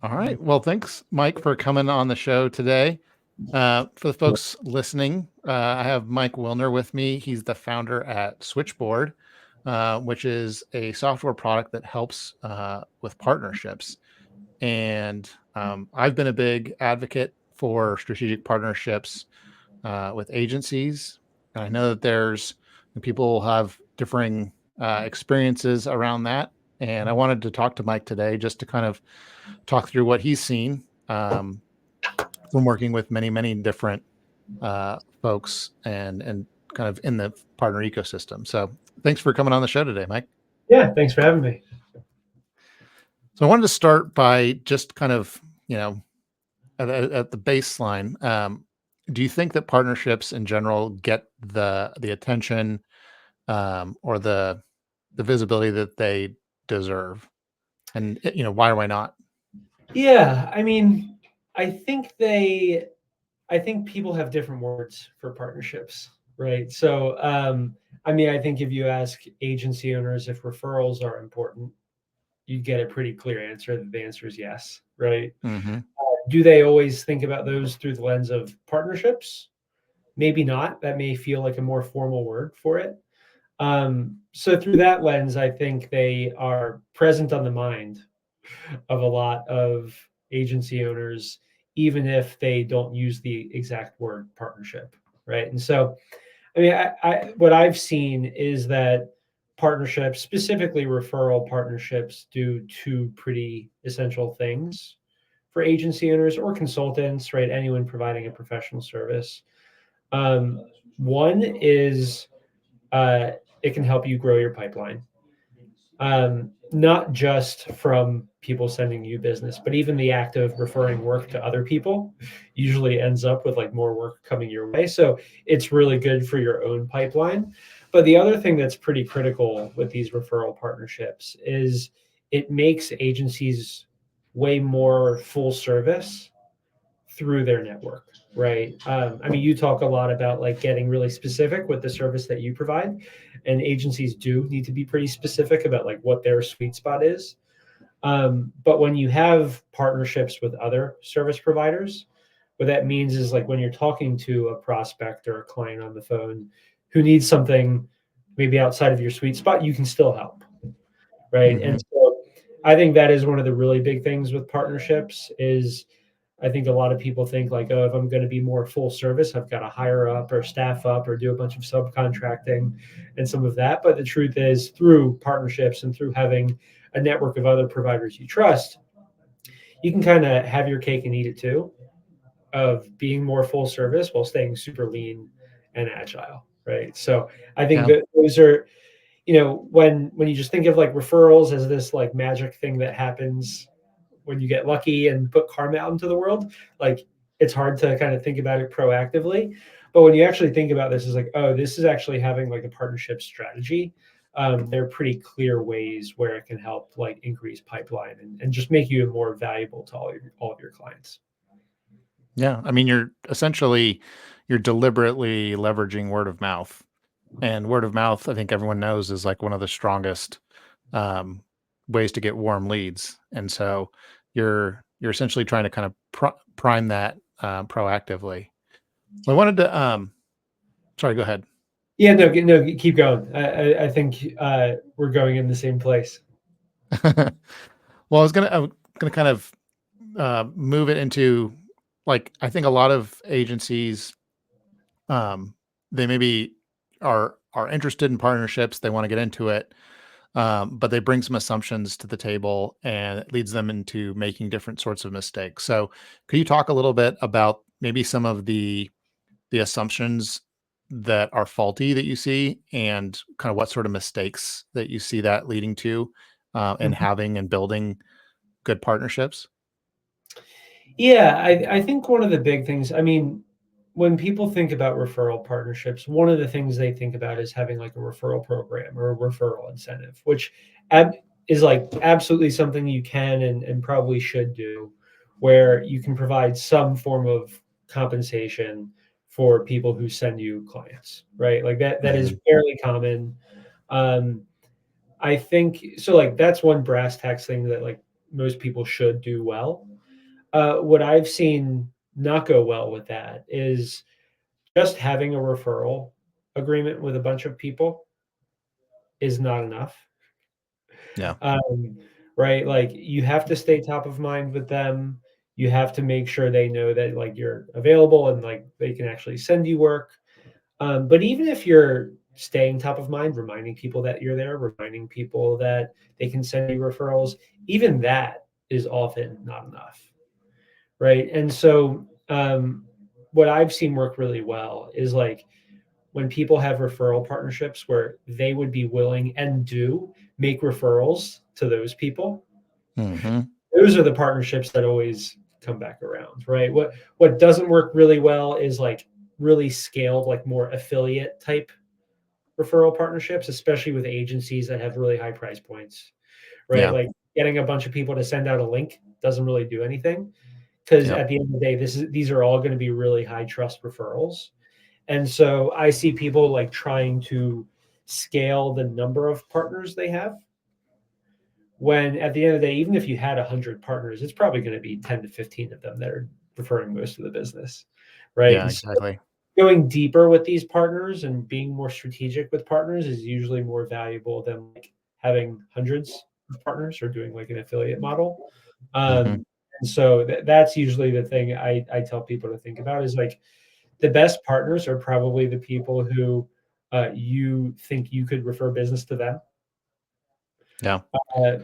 All right. Well, thanks, Mike, for coming on the show today. For the folks listening, I have Mike Wilner with me. He's the founder at Switchboard, which is a software product that helps with partnerships. And I've been a big advocate for strategic partnerships with agencies. And I know that there's people have differing experiences around that. And I wanted to talk to Mike today just to kind of talk through what he's seen from working with many different folks and kind of in the partner ecosystem. So thanks for coming on the show today, Mike. Yeah, thanks for having me. So I wanted to start by just kind of, at the baseline. Do you think that partnerships in general get the attention or the visibility that they deserve? And why or why not? Yeah, I mean, I think they, I think people have different words for partnerships, right? I mean, I think if you ask agency owners if referrals are important, you get a pretty clear answer that the answer is yes, right? Hmm. Do they always think about those through the lens of partnerships? Maybe not. That may feel like a more formal word for it. So through that lens, I think they are present on the mind of a lot of agency owners, even if they don't use the exact word partnership, right? And so, I mean, what I've seen is that partnerships, specifically referral partnerships, do two pretty essential things for agency owners or consultants, right? Anyone providing a professional service. One is uh, it can help you grow your pipeline, not just from people sending you business, but even the act of referring work to other people usually ends up with like more work coming your way. So it's really good for your own pipeline. But the other thing that's pretty critical with these referral partnerships is it makes agencies way more full service through their network, right? I mean, you talk a lot about like getting really specific with the service that you provide, and agencies do need to be pretty specific about like what their sweet spot is. But when you have partnerships with other service providers, what that means is like when you're talking to a prospect or a client on the phone who needs something maybe outside of your sweet spot, you can still help, right? And Hmm. so I think that is one of the really big things with partnerships is I think a lot of people think like, oh, if I'm going to be more full service, I've got to hire up or staff up or do a bunch of subcontracting and some of that. But the truth is, through partnerships and through having a network of other providers you trust, you can kind of have your cake and eat it too, of being more full service while staying super lean and agile, right? So I think Yeah. that those are, when you just think of like referrals as this like magic thing that happens when you get lucky and put karma out into the world, like it's hard to kind of think about it proactively. But when you actually think about this, is like, oh, this is actually having like a partnership strategy. There are pretty clear ways where it can help like increase pipeline and just make you more valuable to all of your clients. Yeah. I mean, you're deliberately leveraging word of mouth. And word of mouth, I think everyone knows, is like one of the strongest um, ways to get warm leads. And so you're essentially trying to kind of prime that proactively. Well, I wanted to sorry, go ahead. Yeah, no, no, keep going. I think we're going in the same place. Well, I was gonna kind of move it into, like, I think a lot of agencies, um, they maybe are interested in partnerships. They want to get into it, but they bring some assumptions to the table, and it leads them into making different sorts of mistakes. So, could you talk a little bit about maybe some of the assumptions that are faulty that you see, and kind of what sort of mistakes that you see that leading to, in having and building good partnerships? Yeah, I think one of the big things, I mean, when people think about referral partnerships, one of the things they think about is having like a referral program or a referral incentive, which ab- is like absolutely something you can and probably should do, where you can provide some form of compensation for people who send you clients, right? Like that is Mhm. fairly common. Um, I think so. Like that's one brass tacks thing that like most people should do well. What I've seen not go well with that is just having a referral agreement with a bunch of people is not enough. Yeah. Um, right? Like you have to stay top of mind with them. You have to make sure they know that like you're available and like they can actually send you work. But even if you're staying top of mind, reminding people that you're there, reminding people that they can send you referrals, even that is often not enough, right? And so, what I've seen work really well is like when people have referral partnerships where they would be willing and do make referrals to those people. Mm-hmm. Those are the partnerships that always come back around, right? What doesn't work really well is like really scaled, like more affiliate type referral partnerships, especially with agencies that have really high price points, right? Yeah. Like getting a bunch of people to send out a link doesn't really do anything because Yep. at the end of the day, these are all going to be really high trust referrals. And so I see people like trying to scale the number of partners they have when at the end of the day, even if you had 100 partners, it's probably going to be 10 to 15 of them that are referring most of the business, right? Yeah, And so exactly. going deeper with these partners and being more strategic with partners is usually more valuable than like having hundreds of partners or doing like an affiliate model. Mm-hmm. And so that's usually the thing I tell people to think about is like the best partners are probably the people who you think you could refer business to them. Yeah.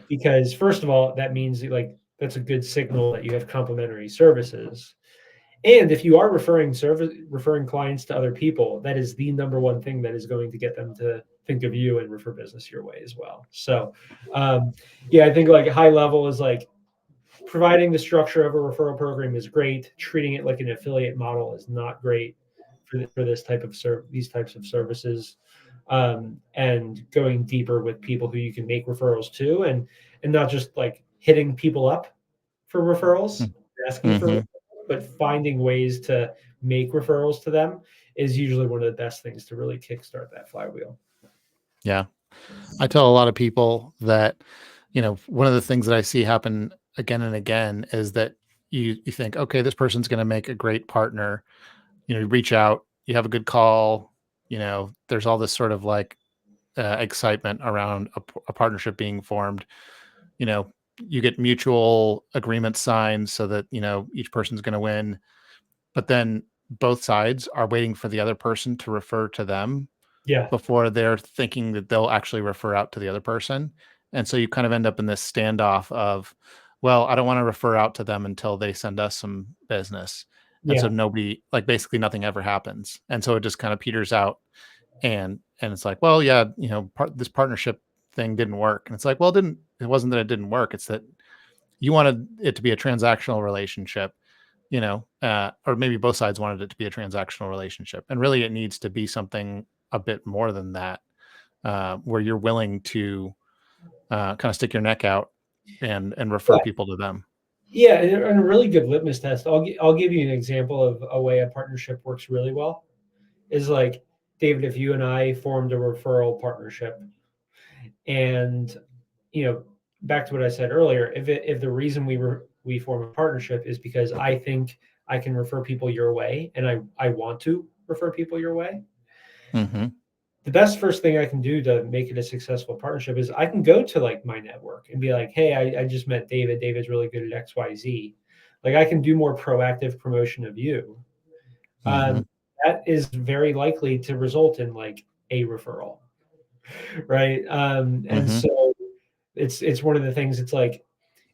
Because first of all, that means like that's a good signal that you have complementary services. And if you are referring clients to other people, that is the number one thing that is going to get them to think of you and refer business your way as well. So, um, yeah, I think like high level is like providing the structure of a referral program is great. Treating it like an affiliate model is not great for this type of these types of services. And going deeper with people who you can make referrals to, and not just like hitting people up for referrals, asking for Mm-hmm. referrals, but finding ways to make referrals to them is usually one of the best things to really kickstart that flywheel. Yeah. I tell a lot of people that, one of the things that I see happen again and again is that you think, okay, this person's going to make a great partner. You reach out, you have a good call, there's all this sort of like excitement around a partnership being formed. You know, you get mutual agreements signed so that, each person's going to win. But then both sides are waiting for the other person to refer to them Yeah, before they're thinking that they'll actually refer out to the other person. And so you kind of end up in this standoff of, well, I don't want to refer out to them until they send us some business. And so yeah, nobody, like basically nothing ever happens. And so it just kind of peters out, and it's like, well, yeah, this partnership thing didn't work. And it's like, well, it wasn't that it didn't work. It's that you wanted it to be a transactional relationship, or maybe both sides wanted it to be a transactional relationship. And really it needs to be something a bit more than that, where you're willing to kind of stick your neck out and refer yeah. people to them. Yeah, and a really good litmus test. I'll give you an example of a way a partnership works really well. Is like David, if you and I formed a referral partnership, and you know, back to what I said earlier, if the reason we form a partnership is because I think I can refer people your way, and I want to refer people your way, Hmm. the best first thing I can do to make it a successful partnership is I can go to like my network and be like, hey, I just met David. David's really good at XYZ. Like I can do more proactive promotion of you. Hmm. Um, that is very likely to result in like a referral, right? And Hmm. so it's one of the things. It's like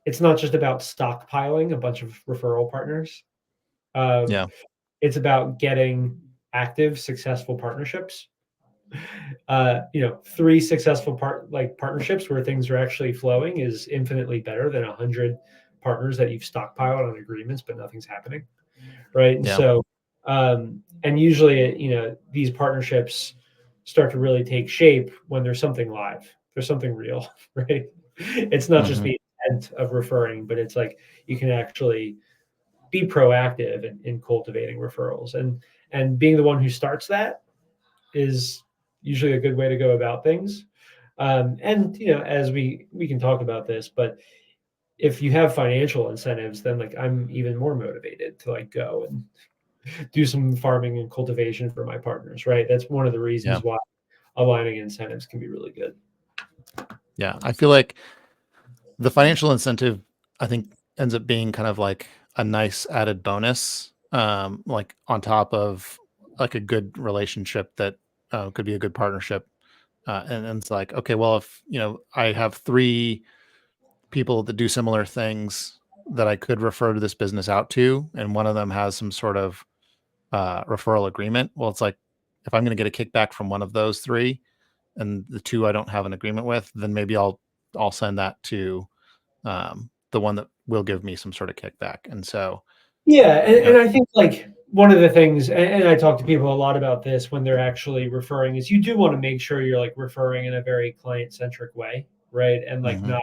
it's not just about stockpiling a bunch of referral partners. Um, Yeah. it's about getting active, successful partnerships. Three successful partnerships where things are actually flowing is infinitely better than 100 partners that you've stockpiled on agreements but nothing's happening, right? And Yeah. so, and usually, these partnerships start to really take shape when there's something live, there's something real, right? It's not just Hmm. the intent of referring, but it's like you can actually be proactive in cultivating referrals, and being the one who starts that is usually a good way to go about things. And as we can talk about this, but if you have financial incentives, then like I'm even more motivated to like go and do some farming and cultivation for my partners, right? That's one of the Yeah. reasons why aligning incentives can be really good. Yeah. I feel like the financial incentive, I think, ends up being kind of like a nice added bonus, like on top of like a good relationship that could be a good partnership. And it's like, okay, well, if I have three people that do similar things that I could refer to this business out to, and one of them has some sort of referral agreement. Well, it's like if I'm going to get a kickback from one of those three, and the two I don't have an agreement with, then maybe I'll send that to the one that will give me some sort of kickback. And so, Yeah, you know, and I think like one of the things, and I talk to people a lot about this when they're actually referring, is you do want to make sure you're like referring in a very client centric way, right? mhm,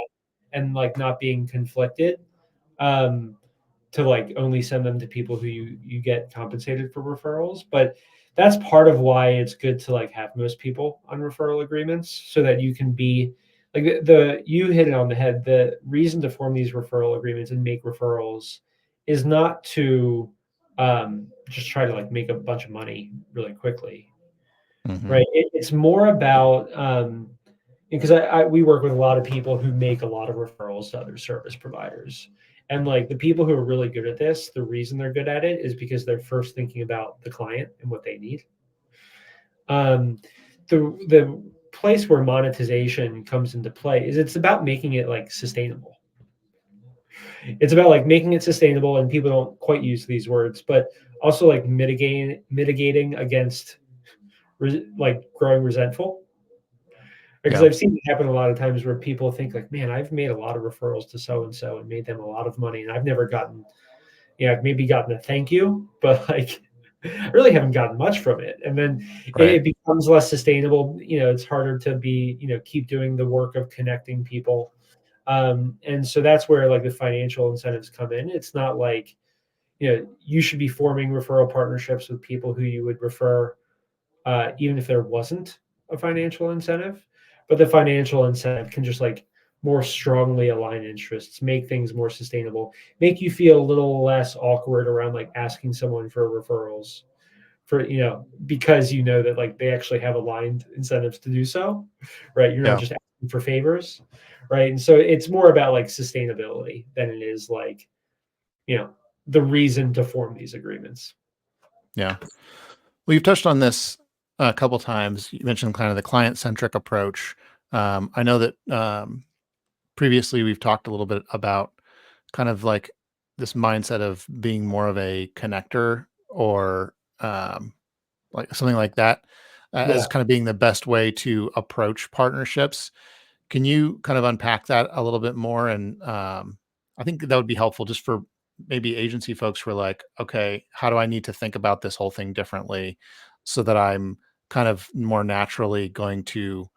And like not being conflicted. Um, to like only send them to people who you get compensated for referrals, but that's part of why it's good to like have most people on referral agreements so that you can be like the you hit it on the head. The reason to form these referral agreements and make referrals is not to just try to like make a bunch of money really quickly, mhm, right? It's more about because we work with a lot of people who make a lot of referrals to other service providers. And like the people who are really good at this, the reason they're good at it is because they're first thinking about the client and what they need. Um, the place where monetization comes into play is it's about making it like sustainable. It's about like making it sustainable, and people don't quite use these words, but also like mitigating against like growing resentful. Because yeah, I've seen it happen a lot of times where people think like, man, I've made a lot of referrals to so and so and made them a lot of money, and I've never gotten, I've maybe gotten a thank you, but like I really haven't gotten much from it. And then right, it becomes less sustainable. It's harder to be, keep doing the work of connecting people. And so that's where like the financial incentives come in. It's not like, you should be forming referral partnerships with people who you would refer even if there wasn't a financial incentive. But the financial incentive can just like more strongly align interests, make things more sustainable, make you feel a little less awkward around like asking someone for referrals for, because you know that like they actually have aligned incentives to do so, right? You're not yeah, just asking for favors, right? And so it's more about like sustainability than it is like, you know, the reason to form these agreements. yeah. Well, you've touched on this a couple times. You mentioned kind of the client centric approach. I know that previously we've talked a little bit about kind of like this mindset of being more of a connector or like something like that as Yeah. kind of being the best way to approach partnerships. Can you kind of unpack that a little bit more? And I think that would be helpful just for maybe agency folks who are like, okay, how do I need to think about this whole thing differently so that I'm kind of more naturally going to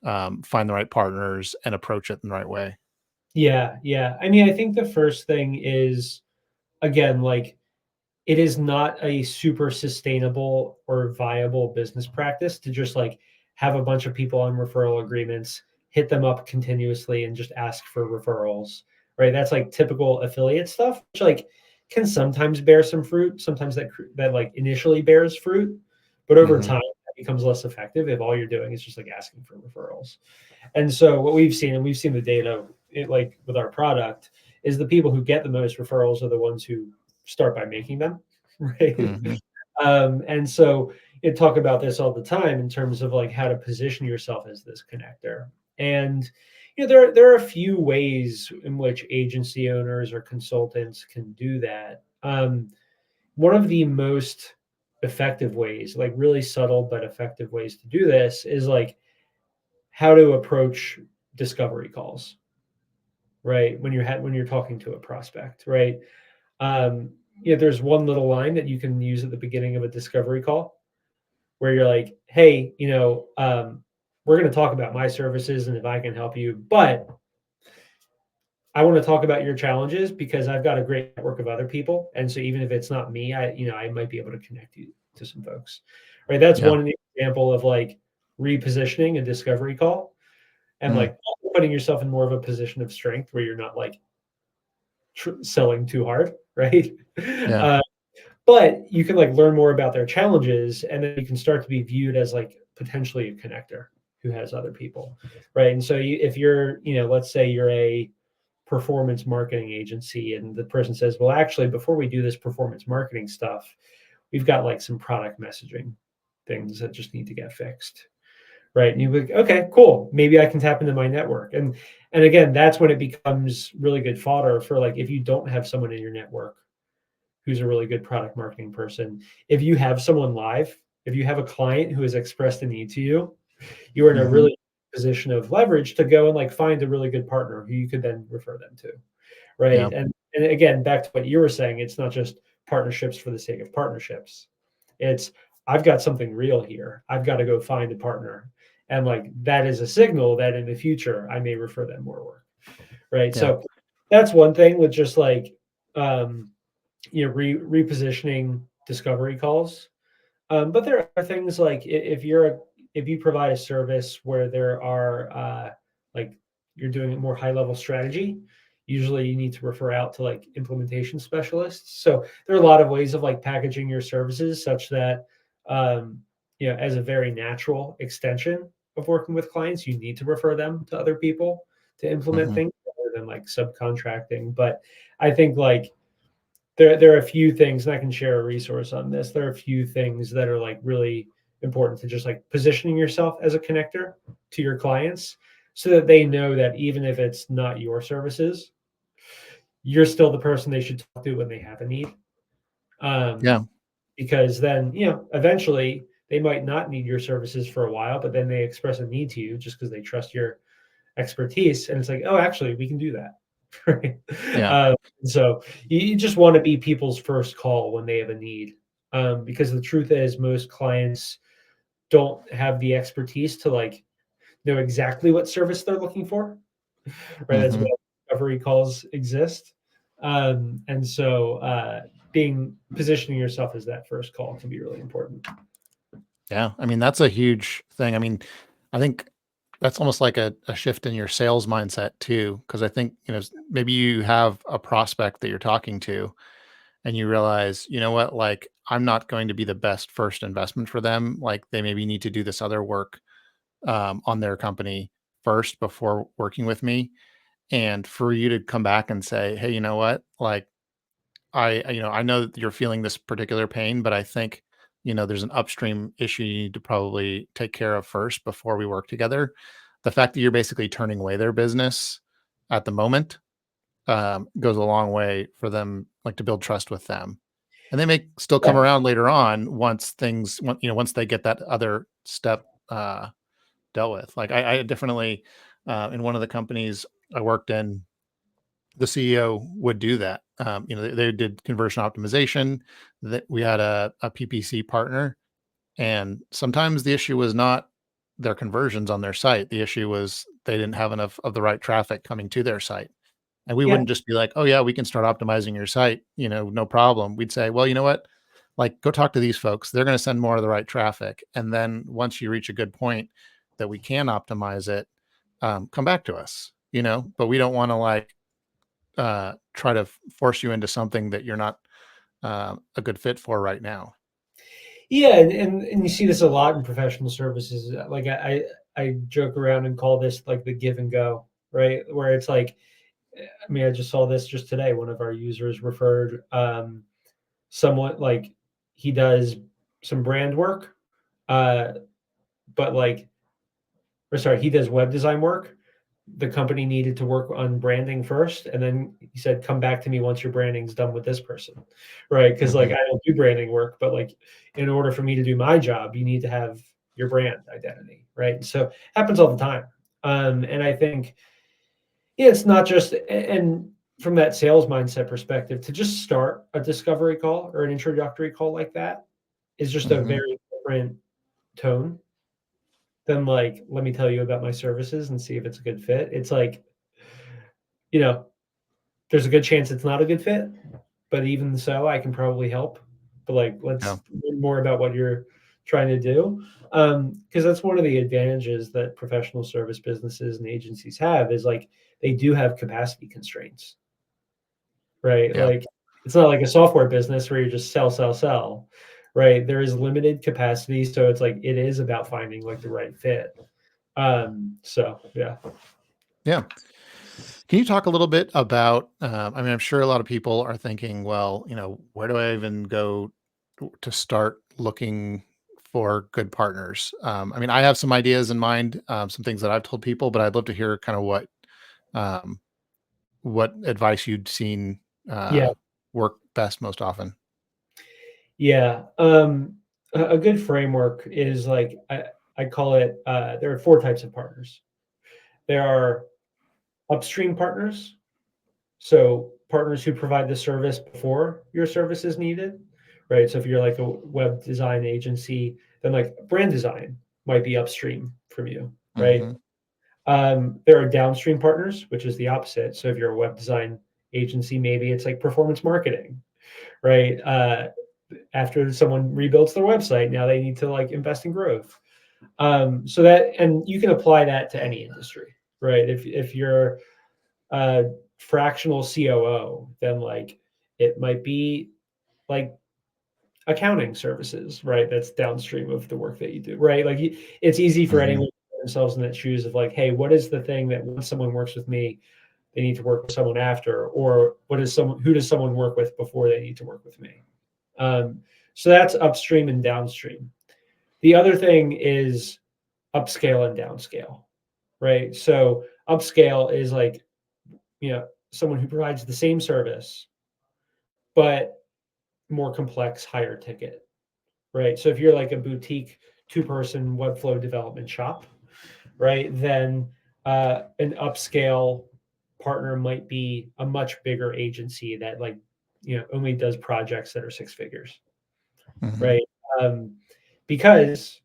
find the right partners and approach it in the right way? Yeah, yeah. I mean, I think the first thing is, again, like it is not a super sustainable or viable business practice to just like have a bunch of people on referral agreements, hit them up continuously and just ask for referrals, right? That's like typical affiliate stuff, which like can sometimes bear some fruit, sometimes that like initially bears fruit, but over Hmm. time that becomes less effective if all you're doing is just like asking for referrals. And so what we've seen, and we've seen the data like with our product, is the people who get the most referrals are the ones who start by making them, right? Hmm. And so you talk about this all the time in terms of like how to position yourself as this connector. And there are a few ways in which agency owners or consultants can do that. One of the most effective ways, like really subtle but effective ways to do this, is like how to approach discovery calls, right? When you're talking to a prospect, right? Um, there's one little line that you can use at the beginning of a discovery call where you're like, "Hey, we're going to talk about my services and if I can help you, but I want to talk about your challenges because I've got a great network of other people, and so even if it's not me, I might be able to connect you to some folks." Right? That's Yeah. one example of like repositioning a discovery call and Mm. like putting yourself in more of a position of strength where you're not like selling too hard, right? Yeah. Uh, but you can like learn more about their challenges, and then you can start to be viewed as like potentially a connector who has other people, right? And so if you're, let's say you're a performance marketing agency, and the person says, well, actually, before we do this performance marketing stuff, we've got like some product messaging things that just need to get fixed, right? And you're like, okay, cool, maybe I can tap into my network. And again, that's when it becomes really good fodder for like, if you don't have someone in your network who's a really good product marketing person, if you have someone live, if you have a client who has expressed a need to you, you're in a Hmm. really position of leverage to go and like find a really good partner who you could then refer them to, Yeah. right? And again, back to what you were saying, it's not just partnerships for the sake of partnerships. It's, I've got something real here. I've got to go find a partner. And like that is a signal that in the future I may refer them more work. Right. Yeah. So that's one thing with just like repositioning discovery calls. But there are things like if you provide a service where there are like you're doing a more high level strategy, usually you need to refer out to like implementation specialists. So there are a lot of ways of like packaging your services such that as a very natural extension of working with clients, you need to refer them to other people to implement Hmm. things rather than like subcontracting. But I think like there are a few things, and I can share a resource on this. There are a few things that are like really important to just like positioning yourself as a connector to your clients so that they know that even if it's not your services, you're still the person they should talk to when they have a need. Yeah. Um, because then, eventually they might not need your services for a while, but then they express a need to you just because they trust your expertise. And it's like, oh, actually, we can do that. Right. Yeah. Uh, so you just want to be people's first call when they have a need. Because the truth is, most clients don't have the expertise to like know exactly what service they're looking for. Right. That's Hmm. why discovery calls exist. And so positioning yourself as that first call can be really important. Yeah. I mean, that's a huge thing. I mean, I think that's almost like a shift in your sales mindset too. Cause I think, maybe you have a prospect that you're talking to and you realize, you know what, like I'm not going to be the best first investment for them. Like they maybe need to do this other work on their company first before working with me. And for you to come back and say, hey, you know what, like I know that you're feeling this particular pain, but I think, there's an upstream issue you need to probably take care of first before we work together. The fact that you're basically turning away their business at the moment goes a long way for them, like to build trust with them. And they may still come Yeah. around later on once they get that other step dealt with. Like I definitely, in one of the companies I worked in, the CEO would do that. They did conversion optimization. That we had a PPC partner, and sometimes the issue was not their conversions on their site. The issue was they didn't have enough of the right traffic coming to their site. And we Yeah. wouldn't just be like, "Oh yeah, we can start optimizing your site, no problem." We'd say, "Well, you know what? Like, go talk to these folks. They're going to send more of the right traffic. And then once you reach a good point that we can optimize it, come back to us." But we don't want to like try to force you into something that you're not a good fit for right now. Yeah, and you see this a lot in professional services. Like I joke around and call this like the give and go, right? Where it's like, I mean, I just saw this just today. One of our users referred someone like he does some brand work, uh, but like, or sorry, he does web design work. The company needed to work on branding first, and then he said, "Come back to me once your branding's done with this person," right? Because like Hmm. I don't do branding work, but like in order for me to do my job, you need to have your brand identity, right? So it happens all the time, and I think it's not just and from that sales mindset perspective to just start a discovery call or an introductory call like that is just a Hmm. very different tone than like let me tell you about my services and see if it's a good fit. It's like you know there's a good chance it's not a good fit, but even so, I can probably help. But like, Yeah. let's learn more about what you're trying to do, because that's one of the advantages that professional service businesses and agencies have is like they do have capacity constraints. right? Yeah. Like it's not like a software business where you just sell, sell, sell, right? There is limited capacity, so it's like it is about finding like the right fit. So yeah. Yeah. Can you talk a little bit about, I mean, I'm sure a lot of people are thinking, well, where do I even go to start looking for good partners? I mean, I have some ideas in mind, some things that I've told people, but I'd love to hear kind of um, what advice you'd seen Yeah. work best most often. Yeah. A good framework is like I call it there are four types of partners. There are upstream partners, so partners who provide the service before your service is needed, right? So if you're like a web design agency, then like brand design might be upstream from you, right? Hmm. There are downstream partners, which is the opposite. So if you're a web design agency, maybe it's like performance marketing, right? After someone rebuilds their website, now they need to like invest in growth. So that, and you can apply that to any industry, right? If you're a fractional COO, then like it might be like accounting services, right? That's downstream of the work that you do, right? Like it's easy for Hmm. anyone to put themselves in that shoes of like, hey, what is the thing that when someone works with me, they need to work with someone after, or who does someone work with before they need to work with me? Um, so that's upstream and downstream. The other thing is upscale and downscale, right? So upscale is like, someone who provides the same service, but more complex, higher ticket, right? So if you're like a boutique two-person Webflow development shop, right, then an upscale partner might be a much bigger agency that like, only does projects that are six figures, Hmm. right? Um, because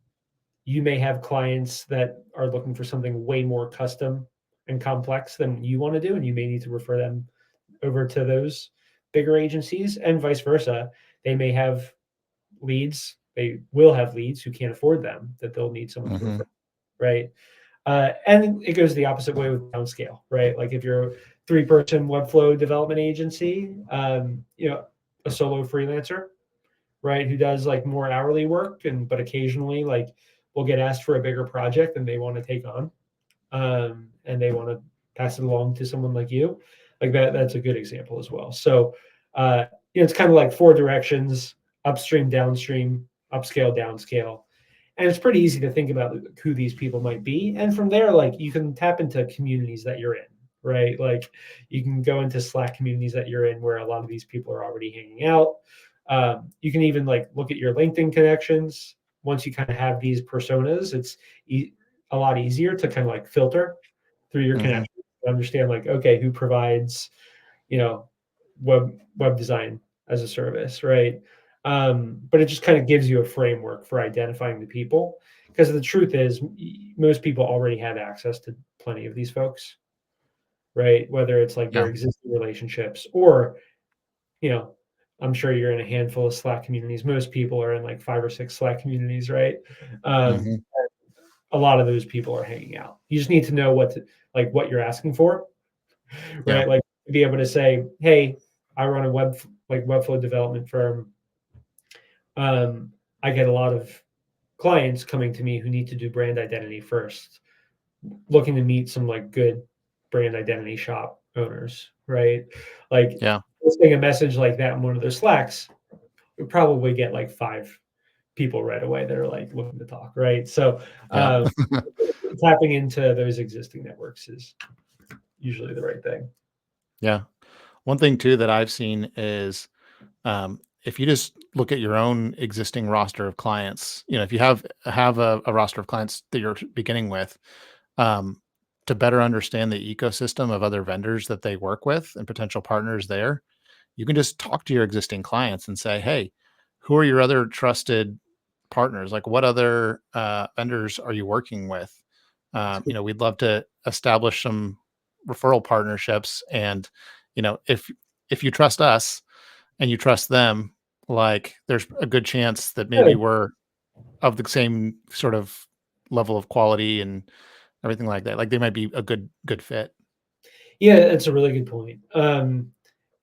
you may have clients that are looking for something way more custom and complex than you want to do, and you may need to refer them over to those bigger agencies, and vice versa. They may have leads, they will have leads who can't afford them that they'll need someone to Hmm. refer, right? And it goes the opposite way with downscale, right? Like if you're a three-person Webflow development agency, a solo freelancer, right, who does like more hourly work, and but occasionally like will get asked for a bigger project and they want to take on, and they want to pass it along to someone like you, like that. That's a good example as well. So, it's kind of like four directions: upstream, downstream, upscale, downscale, and it's pretty easy to think about who these people might be. And from there, like you can tap into communities that you're in, right? Like you can go into Slack communities that you're in where a lot of these people are already hanging out. You can even like look at your LinkedIn connections. Once you kind of have these personas, it's a lot easier to kind of like filter through your Hmm. connections to understand like, okay, who provides, you know, web design as a service, right? But it just kind of gives you a framework for identifying the people, because the truth is most people already have access to plenty of these folks, right? Whether it's like their Yeah. existing relationships or, you know, I'm sure you're in a handful of Slack communities. Most people are in like 5 or 6 Slack communities, right? Um, Hmm. a lot of those people are hanging out. You just need to know what you're asking for, Yeah. right? Like be able to say, hey, I run a Webflow development firm. Um, I get a lot of clients coming to me who need to do brand identity first, looking to meet some like good brand identity shop owners, right? Like Yeah. posting a message like that in one of those Slacks would probably get like 5 people right away that are like looking to talk, right? So Yeah. um, tapping into those existing networks is usually the right thing. Yeah. One thing too that I've seen is, if you just look at your own existing roster of clients, if you have a roster of clients that you're beginning with, um, to better understand the ecosystem of other vendors that they work with and potential partners there, you can just talk to your existing clients and say, "Hey, who are your other trusted partners? Like, what other vendors are you working with? We'd love to establish some referral partnerships, and if you trust us." And you trust them, like, there's a good chance that maybe Good. we're of the same sort of level of quality and everything like that. Like, they might be a good fit. Yeah, it's a really good point.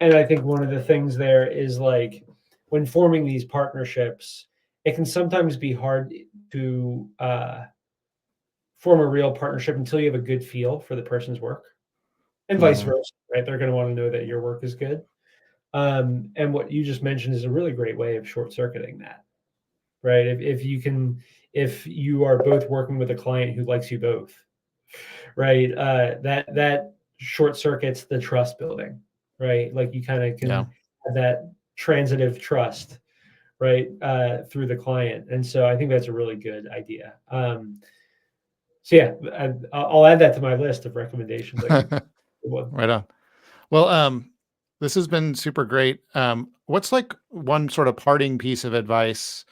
And I think one of the things there is like when forming these partnerships, it can sometimes be hard to form a real partnership until you have a good feel for the person's work, and vice Mhm. versa, right? They're going to want to know that your work is good. And what you just mentioned is a really great way of short circuiting that, right? If you are both working with a client who likes you both, right? That short circuits the trust building, right? Like you kind of Yeah. can have that transitive trust, right, through the client. And so I think that's a really good idea. So yeah, I'll add that to my list of recommendations. I think. Well, Right on. Well, this has been super great. What's like one sort of parting piece of advice,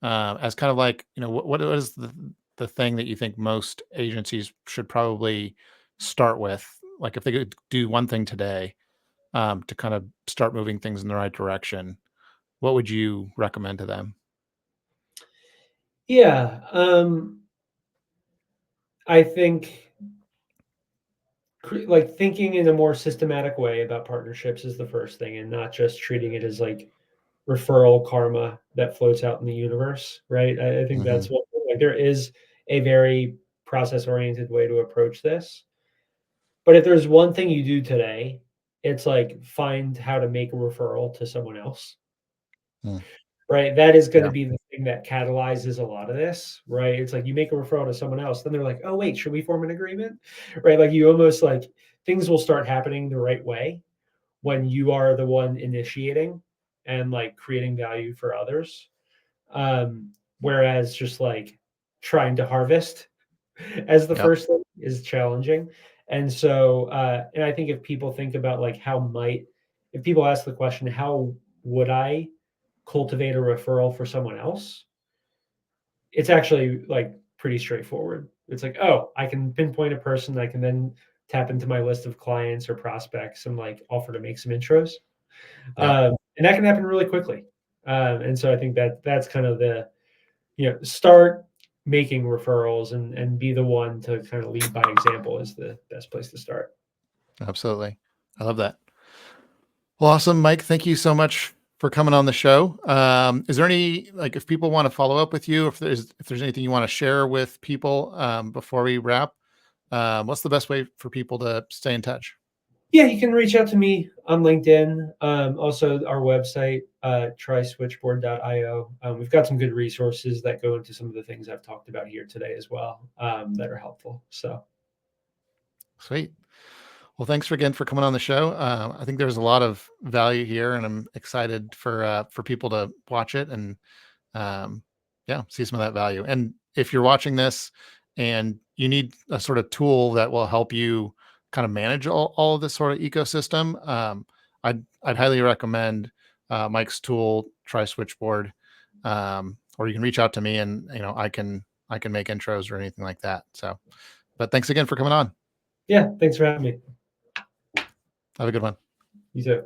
as kind of like, what is the thing that you think most agencies should probably start with? Like if they could do one thing today, to kind of start moving things in the right direction, what would you recommend to them? yeah, I think like thinking in a more systematic way about partnerships is the first thing, and not just treating it as like referral karma that floats out in the universe, right? I think Hmm. that's what, like, there is a very process oriented way to approach this. But if there's one thing you do today, it's like find how to make a referral to someone else, right? That is going to Yeah. be the thing that catalyzes a lot of this, right? It's like you make a referral to someone else, then they're like, oh, wait, should we form an agreement? Right? Like you almost like things will start happening the right way when you are the one initiating and like creating value for others. Whereas just like trying to harvest as the Yep. first thing is challenging. And so, and I think if people think about like if people ask the question, how would I cultivate a referral for someone else? It's actually like pretty straightforward. It's like, oh, I can pinpoint a person. I can then tap into my list of clients or prospects and like offer to make some intros. Yep. And that can happen really quickly. And so I think that that's kind of start making referrals and be the one to kind of lead by example is the best place to start. Absolutely. I love that. Well, awesome, Mike. Thank you so much for coming on the show. Is there any, like, if people want to follow up with you, if there's anything you want to share with people, before we wrap, what's the best way for people to stay in touch? Yeah, you can reach out to me on LinkedIn. Also, our website, tryswitchboard.io. We've got some good resources that go into some of the things I've talked about here today as well, that are helpful. So, Sweet. Well, thanks again for coming on the show. I think there's a lot of value here, and I'm excited for people to watch it and, um, yeah, see some of that value. And if you're watching this and you need a sort of tool that will help you kind of manage all of this sort of ecosystem, I'd highly recommend, Mike's tool, Try Switchboard, or you can reach out to me and I can make intros or anything like that. So, but thanks again for coming on. yeah, thanks for having me. Have a good one. You too.